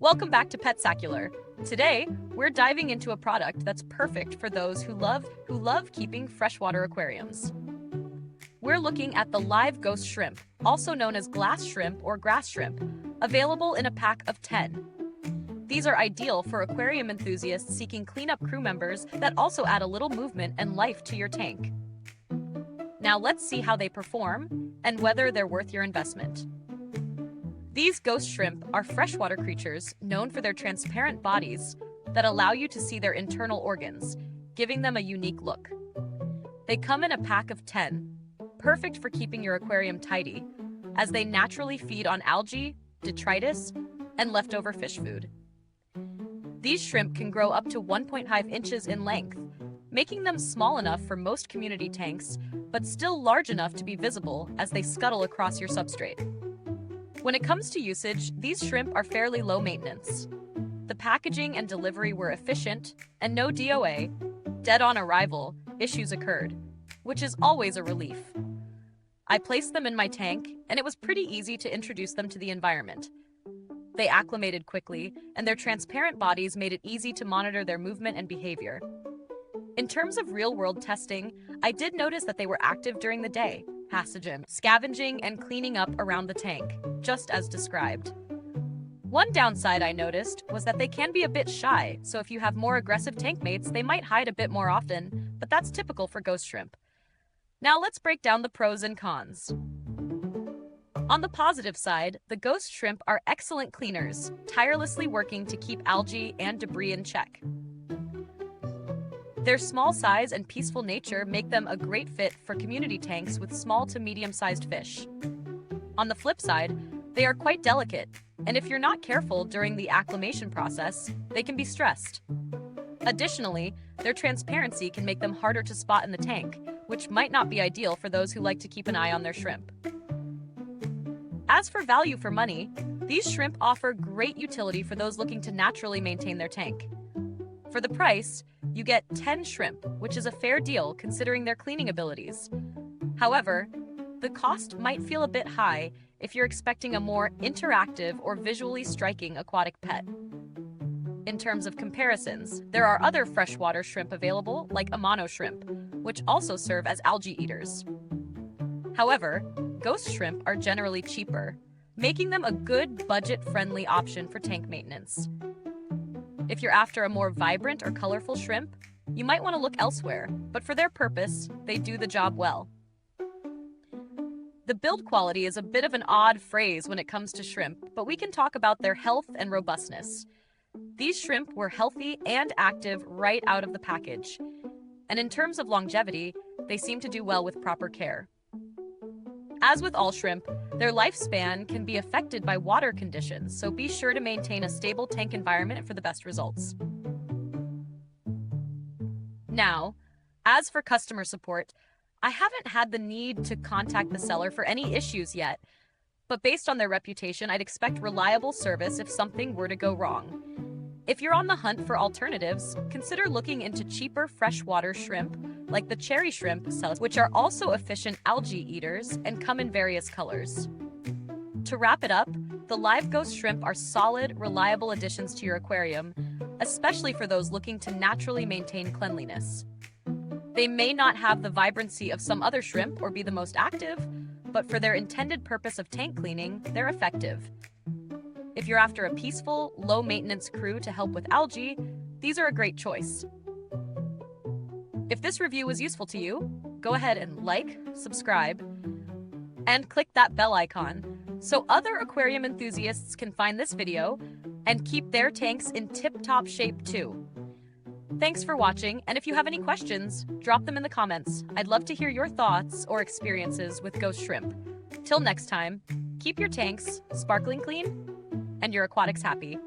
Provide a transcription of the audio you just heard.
Welcome back to Petsacular. Today, we're diving into a product that's perfect for those who love keeping freshwater aquariums. We're looking at the live ghost shrimp, also known as glass shrimp or grass shrimp, available in a pack of 10. These are ideal for aquarium enthusiasts seeking cleanup crew members that also add a little movement and life to your tank. Now let's see how they perform and whether they're worth your investment. These ghost shrimp are freshwater creatures known for their transparent bodies that allow you to see their internal organs, giving them a unique look. They come in a pack of 10, perfect for keeping your aquarium tidy, as they naturally feed on algae, detritus, and leftover fish food. These shrimp can grow up to 1.5 inches in length, making them small enough for most community tanks, but still large enough to be visible as they scuttle across your substrate. When it comes to usage, these shrimp are fairly low maintenance. The packaging and delivery were efficient, and no DOA, dead on arrival, issues occurred, which is always a relief. I placed them in my tank, and it was pretty easy to introduce them to the environment. They acclimated quickly, and their transparent bodies made it easy to monitor their movement and behavior. In terms of real-world testing, I did notice that they were active during the day, scavenging and cleaning up around the tank, just as described. One downside I noticed was that they can be a bit shy, so if you have more aggressive tank mates, they might hide a bit more often, but that's typical for ghost shrimp. Now let's break down the pros and cons. On the positive side, the ghost shrimp are excellent cleaners, tirelessly working to keep algae and debris in check. Their small size and peaceful nature make them a great fit for community tanks with small to medium-sized fish. On the flip side, they are quite delicate, and if you're not careful during the acclimation process, they can be stressed. Additionally, their transparency can make them harder to spot in the tank, which might not be ideal for those who like to keep an eye on their shrimp. As for value for money, these shrimp offer great utility for those looking to naturally maintain their tank. For the price, you get 10 shrimp, which is a fair deal considering their cleaning abilities. However, the cost might feel a bit high if you're expecting a more interactive or visually striking aquatic pet. In terms of comparisons, there are other freshwater shrimp available, like amano shrimp, which also serve as algae eaters. However, ghost shrimp are generally cheaper, making them a good budget-friendly option for tank maintenance. If you're after a more vibrant or colorful shrimp, you might want to look elsewhere, but for their purpose, they do the job well. The build quality is a bit of an odd phrase when it comes to shrimp, but we can talk about their health and robustness. These shrimp were healthy and active right out of the package. And in terms of longevity, they seem to do well with proper care. As with all shrimp, their lifespan can be affected by water conditions, so be sure to maintain a stable tank environment for the best results. Now, as for customer support, I haven't had the need to contact the seller for any issues yet, but based on their reputation, I'd expect reliable service if something were to go wrong. If you're on the hunt for alternatives, consider looking into cheaper freshwater shrimp, like the cherry shrimp, which are also efficient algae eaters and come in various colors. To wrap it up, the live ghost shrimp are solid, reliable additions to your aquarium, especially for those looking to naturally maintain cleanliness. They may not have the vibrancy of some other shrimp or be the most active, but for their intended purpose of tank cleaning, they're effective. If you're after a peaceful, low-maintenance crew to help with algae, these are a great choice. If this review was useful to you, go ahead and like, subscribe, and click that bell icon so other aquarium enthusiasts can find this video and keep their tanks in tip-top shape too. Thanks for watching, and if you have any questions, drop them in the comments. I'd love to hear your thoughts or experiences with ghost shrimp. Till next time, keep your tanks sparkling clean and your aquatics happy.